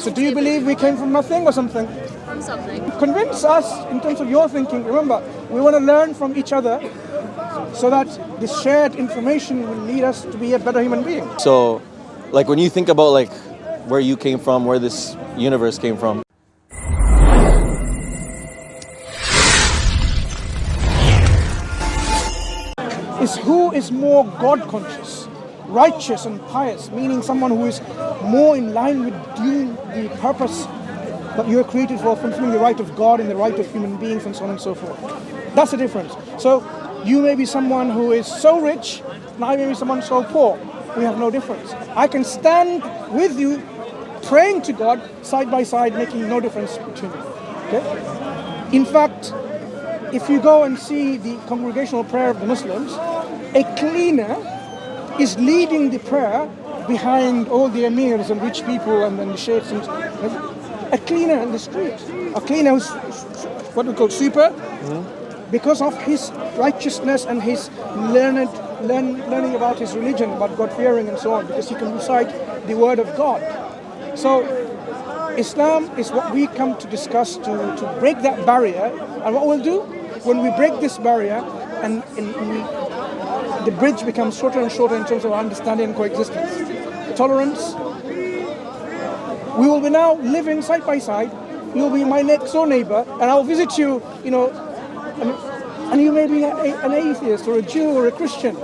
So do you believe we came from nothing or something? From something. Convince us in terms of your thinking. Remember, we want to learn from each other so that this shared information will lead us to be a better human being. So, like when you think about like where you came from, where this universe came from, is who is more God conscious, righteous and pious, meaning someone who is more in line with doing the purpose that you are created for, fulfilling the right of God and the right of human beings and so on and so forth. That's the difference. So you may be someone who is so rich, and I may be someone so poor. We have no difference. I can stand with you praying to God side by side, making no difference between you. Okay? In fact, if you go and see the congregational prayer of the Muslims, a cleaner is leading the prayer behind all the emirs and rich people and then the sheikhs. And a cleaner in the street, a cleaner who's what we call super, because of his righteousness and his learning about his religion, about God-fearing and so on, because he can recite the word of God. So Islam is what we come to discuss to break that barrier. And what we'll do when we break this barrier and the bridge becomes shorter and shorter in terms of understanding and coexistence, tolerance, we will be now living side by side. You will be my next door neighbor, and I'll visit you, and you may be an atheist or a Jew or a Christian.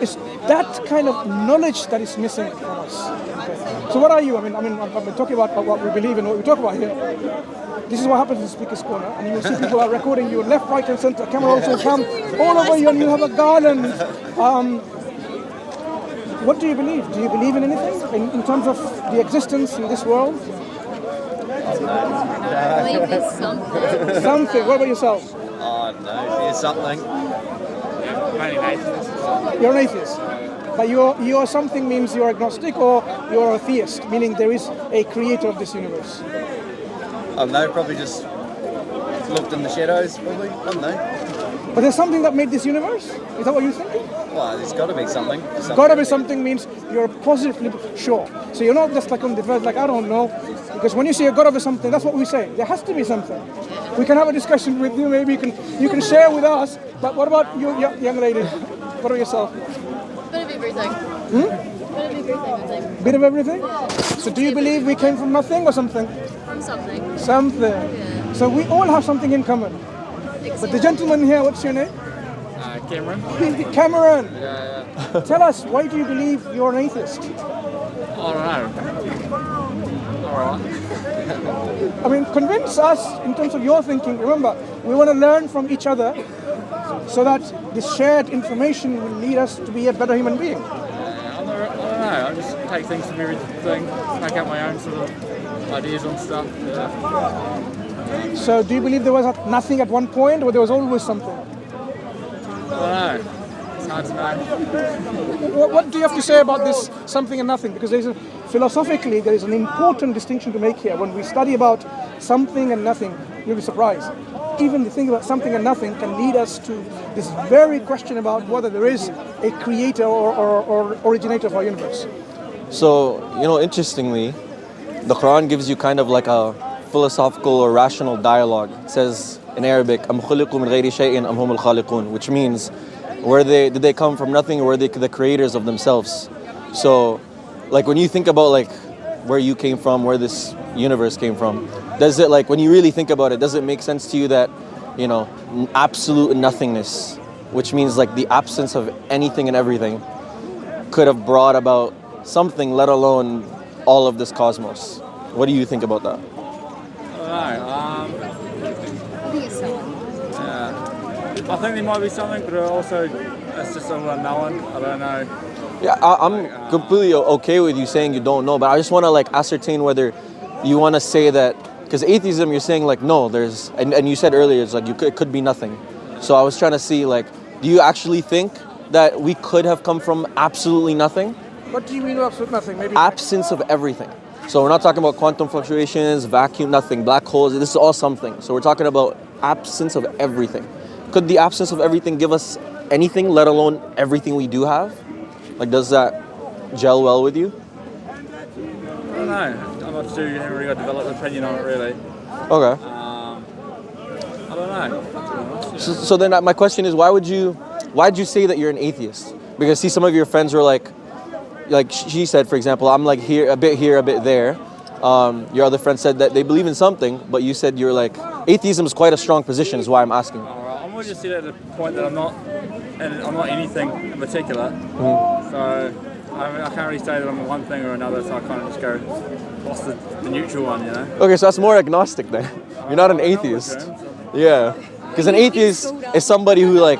It's that kind of knowledge that is missing from us. Okay. So what are you? I've been talking about what we believe in, what we talk about here. This is what happens in Speaker's Corner, and you will see people are recording you left, right, and center. Camera also come all over you, and you have a garden. What do you believe? Do you believe in anything in terms of the existence in this world? Maybe something. Something. What about yourself? Oh no, there's something. You're an atheist. But you're something means you're agnostic or you're a theist, meaning there is a creator of this universe. Oh no, probably just looked in the shadows, probably. I don't know. But there's something that made this universe? Is that what you're thinking? Well, there's got to be something. Got to be something means you're positively sure. So you're not just like on the verge, like I don't know. Because when you say got to be something, that's what we say. There has to be something. We can have a discussion with you. Maybe you can share with us. But what about you, young lady? What about yourself? Bit of everything. Bit of everything, I think. Bit of everything? So do you believe we came from nothing or something? From something. Something. Yeah. So we all have something in common. But the gentleman here, what's your name? Cameron. Cameron. Yeah. Tell us, why do you believe you're an atheist? I don't know. Alright. I mean, convince us in terms of your thinking. Remember, we want to learn from each other so that this shared information will lead us to be a better human being. I don't know. I just take things from everything, make up my own sort of ideas on stuff. Yeah. So do you believe there was nothing at one point or there was always something? I don't know. It's hard to know. What do you have to say about this something and nothing? Because philosophically, there is an important distinction to make here. When we study about something and nothing, you'll be surprised. Even the thing about something and nothing can lead us to this very question about whether there is a creator or originator of our universe. So, interestingly, the Quran gives you kind of like a philosophical or rational dialogue. It says in Arabic, "Am khuliqu min ghayri shay'in am humul khaliqun," which means, did they come from nothing, or were they the creators of themselves? So, like when you think about like where you came from, where this universe came from, does it, like when you really think about it, does it make sense to you that, absolute nothingness, which means like the absence of anything and everything, could have brought about something, let alone all of this cosmos? What do you think about that? I don't know. I think it's something. I think there might be something, but also it's just a unknown. I don't know. Yeah, I'm completely okay with you saying you don't know, but I just want to like ascertain whether you want to say that, because atheism, you're saying like no, there's, and you said earlier it's like it could be nothing. So I was trying to see like, do you actually think that we could have come from absolutely nothing? What do you mean absolute nothing? Maybe Absence of everything. So we're not talking about quantum fluctuations, vacuum, nothing, black holes. This is all something. So we're talking about absence of everything. Could the absence of everything give us anything, let alone everything we do have? Like, does that gel well with you? I don't know. much to. You haven't really got a developed opinion on it, really. Okay. I don't know. So then my question is, why'd you say that you're an atheist? Because see, some of your friends were like she said, for example, I'm like here, a bit there. Your other friend said that they believe in something, but you said you're like, atheism is quite a strong position, is why I'm asking. Alright, I'm more just at the point that I'm not anything in particular. So I can't really say that I'm one thing or another, so I kind of just go, what's the neutral one, you know? Okay, so that's more agnostic then. You're not an atheist. Yeah. Because an atheist is somebody who like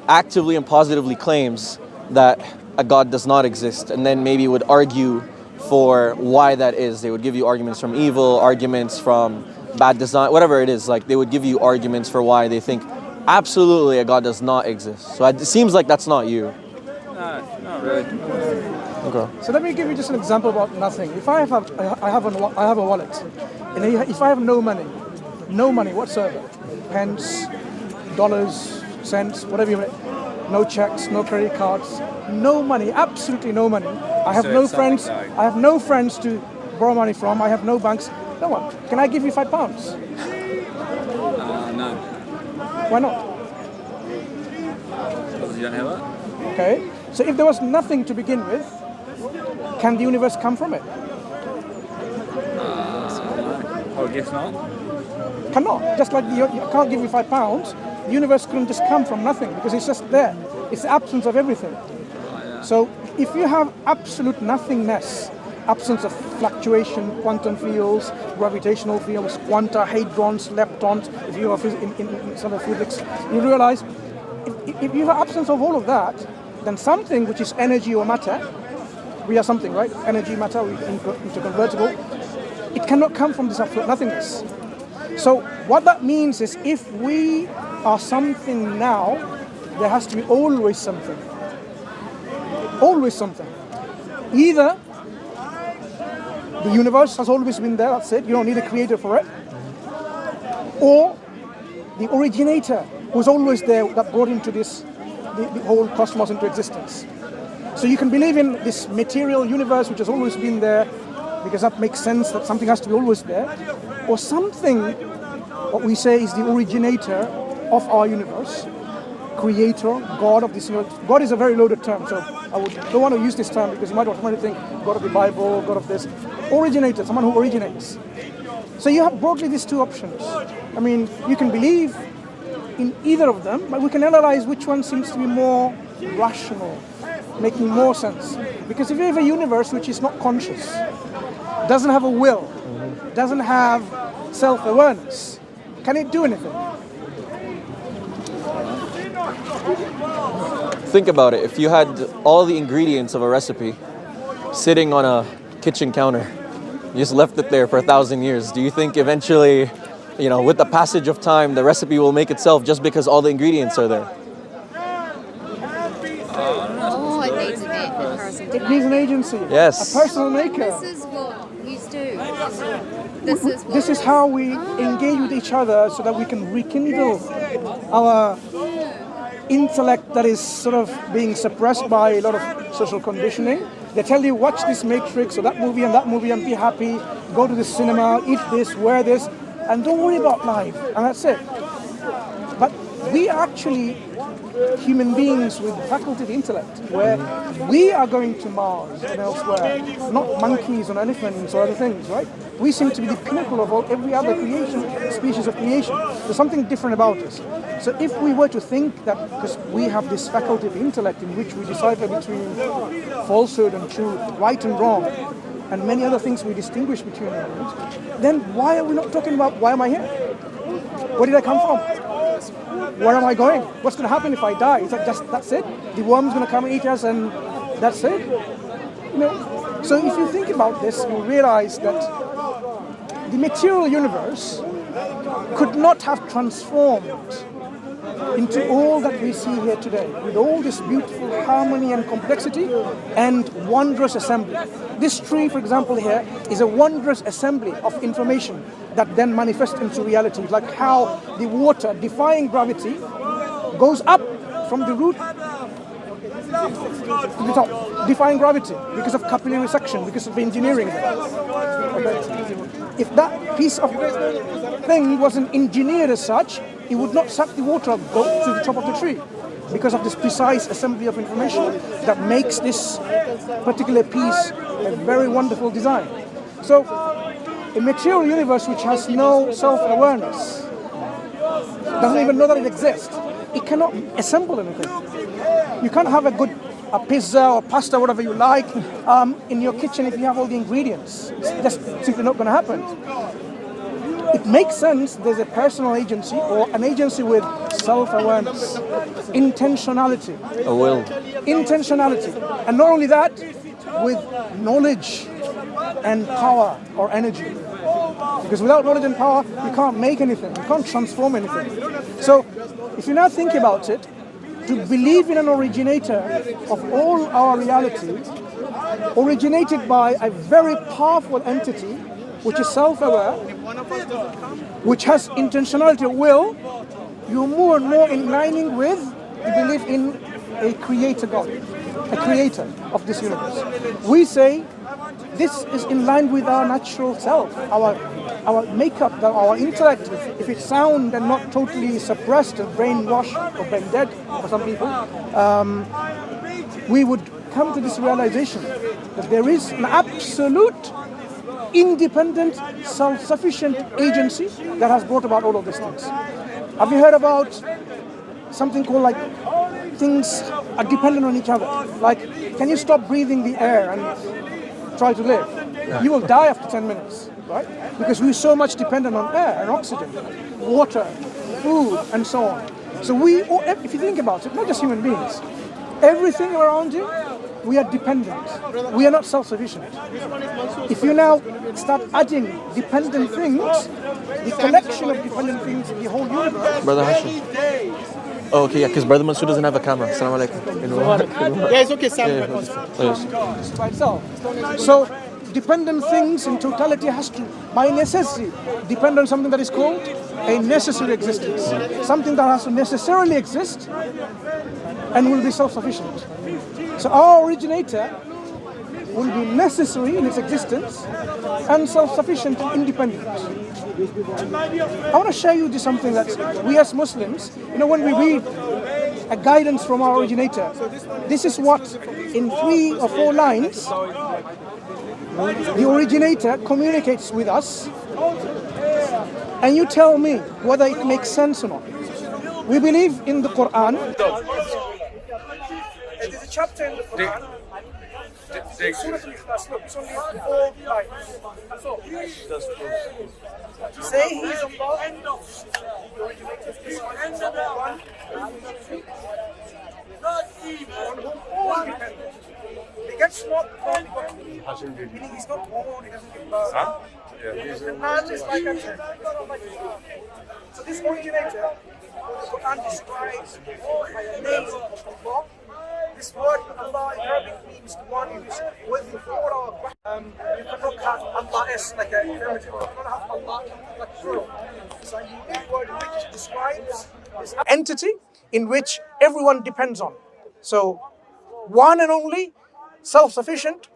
actively and positively claims that a God does not exist, and then maybe would argue for why that is. They would give you arguments from evil, arguments from bad design, whatever it is. Like they would give you arguments for why they think absolutely a God does not exist. So it seems like that's not you. No, not really. Okay. So let me give you just an example about nothing. If I have a wallet, and if I have no money whatsoever, pence, dollars, cents, whatever you want, no checks, no credit cards, no money, absolutely no money. I have no friends. I have no friends to borrow money from. I have no banks. No one. Can I give you £5? No. Why not? Because you don't have it? Okay. So if there was nothing to begin with, can the universe come from it? I guess not. Cannot. Just like I can't give you £5, the universe couldn't just come from nothing because it's just there. It's the absence of everything. So if you have absolute nothingness, absence of fluctuation, quantum fields, gravitational fields, quanta, hadrons, leptons, if you are in some of physics, you realize if you have absence of all of that, then something which is energy or matter, we are something, right? Energy, matter, interconvertible, it cannot come from this absolute nothingness. So what that means is if we are something now, there has to be always something. Always something. Either the universe has always been there, that's it, you don't need a creator for it. Or the originator was always there that brought into this, the whole cosmos into existence. So you can believe in this material universe which has always been there, because that makes sense that something has to be always there. Or something, what we say is the originator of our universe, creator, God of this universe. God is a very loaded term, so don't want to use this term because you might automatically think God of the Bible, God of this. Originator, someone who originates. So you have broadly these two options. I mean, you can believe in either of them, but we can analyze which one seems to be more rational, making more sense. Because if you have a universe which is not conscious, doesn't have a will, doesn't have self-awareness, can it do anything? Think about it. If you had all the ingredients of a recipe sitting on a kitchen counter, you just left it there for 1,000 years, do you think eventually, with the passage of time, the recipe will make itself just because all the ingredients are there? Oh, it needs a bit of person. It needs an agency, Yes. a personal maker. This is what you do. This is how we engage with each other so that we can rekindle our intellect that is sort of being suppressed by a lot of social conditioning. They tell you, watch this Matrix or that movie and be happy, go to the cinema, eat this, wear this, and don't worry about life, and that's it. But we are actually human beings with faculty of intellect, where we are going to Mars and elsewhere, not monkeys or elephants or other things, right? We seem to be the pinnacle of every other species of creation. There's something different about us. So if we were to think that because we have this faculty of intellect in which we decipher between falsehood and truth, right and wrong, and many other things we distinguish between them, then why are we not talking about why am I here? Where did I come from? Where am I going? What's going to happen if I die? Is that just that's it? The worm's going to come and eat us and that's it? So if you think about this, you realize that the material universe could not have transformed into all that we see here today, with all this beautiful harmony and complexity and wondrous assembly. This tree, for example, here is a wondrous assembly of information that then manifests into reality, like how the water, defying gravity, goes up from the root to the top, defying gravity because of capillary suction, because of the engineering there. If that piece of thing wasn't engineered as such, it would not suck the water go to the top of the tree, because of this precise assembly of information that makes this particular piece a very wonderful design. So, a material universe which has no self-awareness, doesn't even know that it exists, it cannot assemble anything. You can't have a pizza or pasta, whatever you like, in your kitchen if you have all the ingredients. It's just simply not going to happen. It makes sense there's a personal agency or an agency with self-awareness, intentionality. A will. Intentionality. And not only that, with knowledge and power or energy. Because without knowledge and power, you can't make anything, you can't transform anything. So, if you now think about it, to believe in an originator of all our reality, originated by a very powerful entity, which is self-aware, which has intentionality of will, you're more and more in lining with the belief in a creator God, a creator of this universe. We say this is in line with our natural self, our makeup, our intellect. If it's sound and not totally suppressed and brainwashed or brain dead for some people, we would come to this realization that there is an absolute independent, self-sufficient agency that has brought about all of these things. Have you heard about something called like things are dependent on each other? Like, can you stop breathing the air and try to live? You will die after 10 minutes, right? Because we're so much dependent on air and oxygen, water, food, and so on. So if you think about it, not just human beings, everything around you, we are dependent. We are not self-sufficient. If you now start adding dependent things, the collection of dependent things in the whole universe. Brother Hashim. Oh, okay, yeah, because Brother Mansur doesn't have a camera. Assalamu alaikum. Yeah, it's okay, Sam. Yes. By itself. So, dependent things in totality has to, by necessity, depend on something that is called a necessary existence. Something that has to necessarily exist and will be self-sufficient. So our originator will be necessary in its existence and self-sufficient and independent. I want to share you something that we as Muslims, when we read a guidance from our originator, this is what in 3 or 4 lines the originator communicates with us, and you tell me whether it makes sense or not. We believe in the Quran. There's a chapter in the Quran. Surah Al-Ikhlas, look, it's only 4 lines. Say he is Allah. The originator is one. Not evil. On whom all depend. He gets not born, meaning he's not born, he doesn't give birth. The man is like a child. So this originator, the Quran describes by a name of Allah. This word Allah in Arabic means the one who is worthy for our question. You cannot have Allah as like a affirmative. You cannot have Allah like plural. So you need a word which describes this entity in which everyone depends on. So one and only, self-sufficient,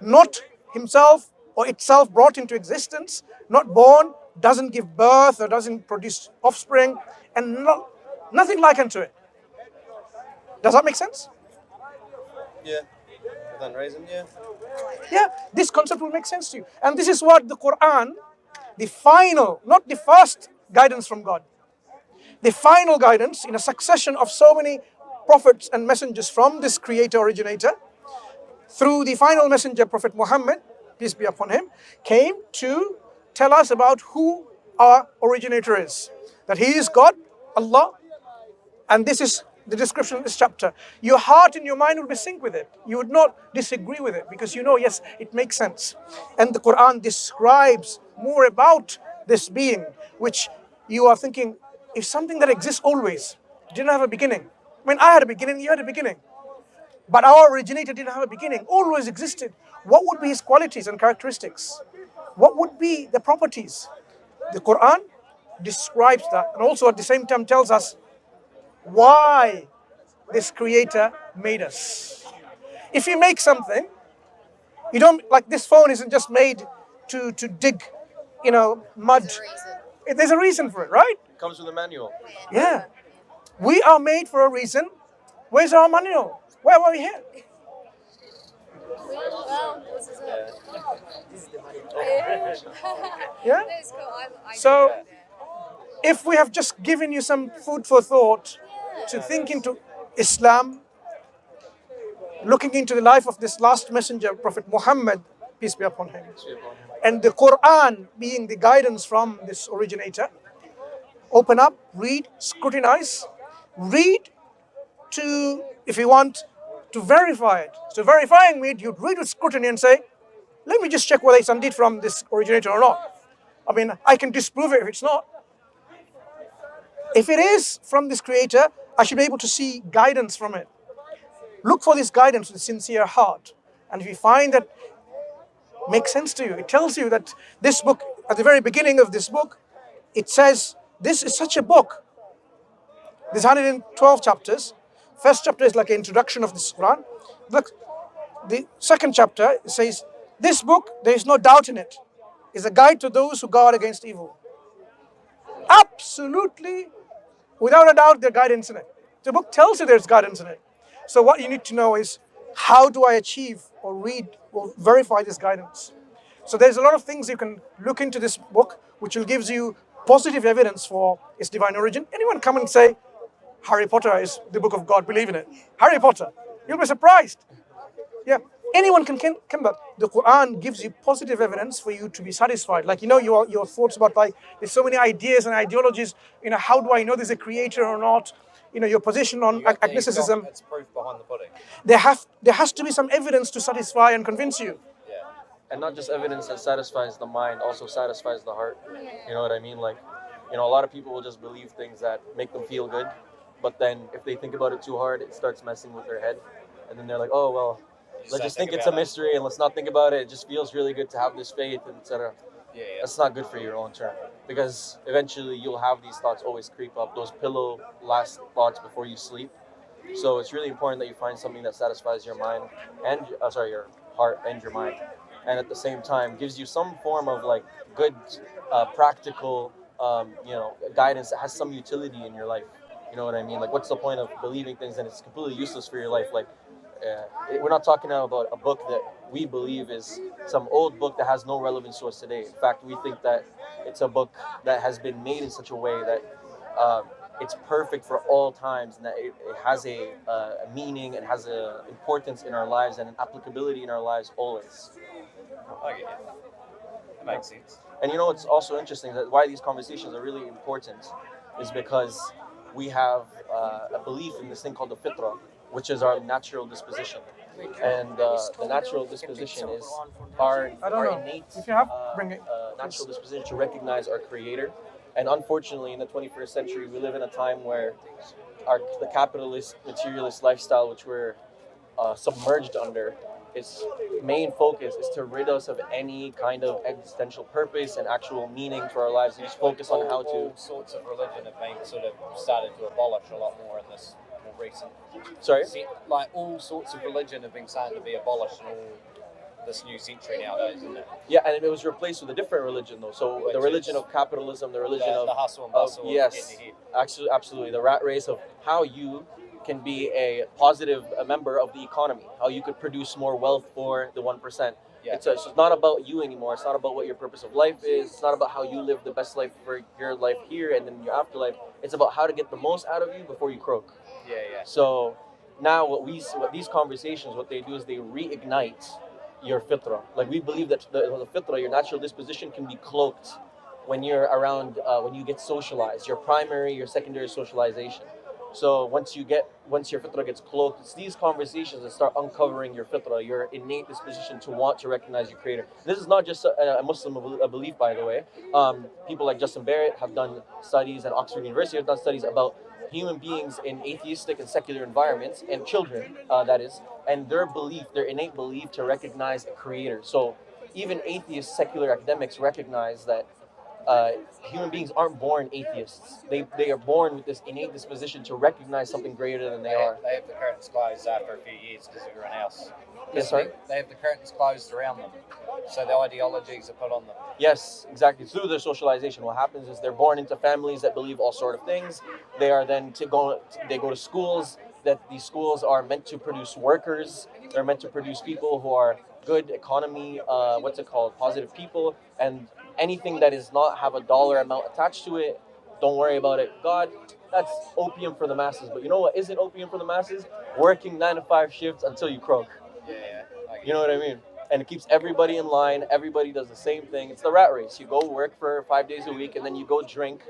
not himself or itself brought into existence, not born, doesn't give birth or doesn't produce offspring, and nothing like unto it. Does that make sense? Yeah. Within reason, yeah. Yeah, this concept will make sense to you. And this is what the Quran, the final, not the first guidance from God, the final guidance in a succession of so many prophets and messengers from this creator originator, through the final messenger, Prophet Muhammad, peace be upon him, came to tell us about who our originator is. That he is God, Allah, and this is the description of this chapter. Your heart and your mind will be synced with it. You would not disagree with it because you know, yes, it makes sense. And the Quran describes more about this being, which you are thinking is something that exists always. Didn't have a beginning. I mean, I had a beginning, you had a beginning. But our originator didn't have a beginning, always existed. What would be his qualities and characteristics? What would be the properties? The Quran describes that, and also at the same time tells us why this creator made us. If you make something, you don't, like this phone isn't just made to dig, mud. There's a reason. There's a reason for it, right? It comes with a manual. Yeah. We are made for a reason. Where's our manual? Why are we here? Well, this is it. Yeah? That's cool. I So, if we have just given you some food for thought to think into Islam, looking into the life of this last messenger, Prophet Muhammad, peace be upon him, and the Quran being the guidance from this originator, open up, read, scrutinize, read to, if you want, to verify it. So verifying means you'd read with scrutiny and say, let me just check whether it's indeed from this originator or not. I mean, I can disprove it if it's not. If it is from this creator, I should be able to see guidance from it. Look for this guidance with a sincere heart. And if you find that makes sense to you, it tells you that this book, at the very beginning of this book, it says, this is such a book. There's 112 chapters. First chapter is like an introduction of this Quran. Look, the second chapter says, this book, there is no doubt in it, is a guide to those who guard against evil. Absolutely, without a doubt, there's guidance in it. The book tells you there's guidance in it. So what you need to know is, how do I achieve or read or verify this guidance? So there's a lot of things you can look into this book, which will gives you positive evidence for its divine origin. Anyone come and say, Harry Potter is the book of God, believe in it. Harry Potter, you'll be surprised. Yeah, anyone can come back. The Quran gives you positive evidence for you to be satisfied. Like, your thoughts about, like, there's so many ideas and ideologies, how do I know there's a creator or not? Your position on agnosticism. It's proof behind the pudding. There has to be some evidence to satisfy and convince you. And not just evidence that satisfies the mind, also satisfies the heart. You know what I mean? Like, a lot of people will just believe things that make them feel good, but then if they think about it too hard, it starts messing with their head. And then they're like, oh, well, let's just think it's a mystery and let's not think about it. It just feels really good to have this faith, etc. That's not good for you long term, because eventually you'll have these thoughts always creep up, those pillow last thoughts before you sleep. So it's really important that you find something that satisfies your mind and your heart and your mind, and at the same time gives you some form of like good practical guidance that has some utility in your life. You know what I mean? Like, what's the point of believing things and it's completely useless for your life? Like, we're not talking now about a book that we believe is some old book that has no relevance to us today. In fact, we think that it's a book that has been made in such a way that it's perfect for all times, and that it has a meaning and has an importance in our lives and an applicability in our lives always. Okay, that makes sense. And it's also interesting that why these conversations are really important is because we have a belief in this thing called the Fitra, which is our natural disposition. And the natural disposition is our innate natural disposition to recognize our creator. And unfortunately, in the 21st century, we live in a time where the capitalist, materialist lifestyle, which we're submerged under, its main focus is to rid us of any kind of existential purpose and actual meaning to our lives, and just focus on how to... All sorts of religion have been sort of started to abolish a lot more in this more recent... Sorry? Like, all sorts of religion have been starting to be abolished in all this new century nowadays, isn't it? Yeah, and it was replaced with a different religion, though. So the religion of capitalism, the religion of... The hustle and bustle. Yes, absolutely. The rat race of how you can be a positive member of the economy, how you could produce more wealth for the 1%. Yeah. It's not about you anymore. It's not about what your purpose of life is. It's not about how you live the best life for your life here and then your afterlife. It's about how to get the most out of you before you croak. Yeah. So now what these conversations, what they do is they reignite your fitra. Like, we believe that the fitra, your natural disposition, can be cloaked when you're around, when you get socialized, your primary, your secondary socialization. So once your fitra gets cloaked, it's these conversations that start uncovering your fitra, your innate disposition to want to recognize your creator. This is not just a Muslim belief, by the way. People like Justin Barrett have done studies, and Oxford University have done studies about human beings in atheistic and secular environments, and children, that is, and their innate belief to recognize a creator. So even atheist secular academics recognize that human beings aren't born atheists. They are born with this innate disposition to recognize something greater than they are. They have the curtains closed after a few years because everyone else. Yes, sorry? They have the curtains closed around them, so the ideologies are put on them. Yes, exactly. Through their socialization, what happens is they're born into families that believe all sort of things. They are then they go to schools. That these schools are meant to produce workers. They're meant to produce people who are good economy. Positive people. And anything that is not have a dollar amount attached to it, don't worry about it. God, that's opium for the masses. But you know what isn't opium for the masses? Working 9 to 5 shifts until you croak. Yeah. You know what I mean? And it keeps everybody in line. Everybody does the same thing. It's the rat race. You go work for 5 days a week, and then you go drink,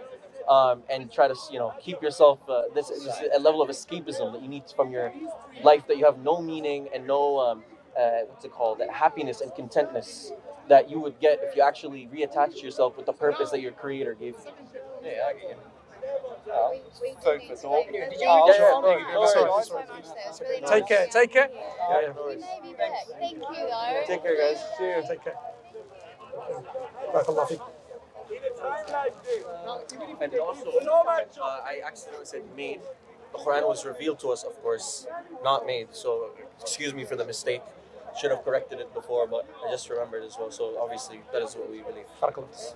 and try to keep yourself this a level of escapism that you need from your life, that you have no meaning and no that happiness and contentness that you would get if you actually reattach yourself with the purpose that your Creator gave you. Yeah, I get you. Food for thought. Did you Yeah, Take care. Take care. Yeah, no worries. You may be back. Thank you, though. Take care, guys. See you. Take care. Barakallah feek. And also, I accidentally said made. The Quran was revealed to us, of course, not made. So, excuse me for the mistake. Should have corrected it before, but I just remembered as well. So, obviously, that is what we believe. Barakallah.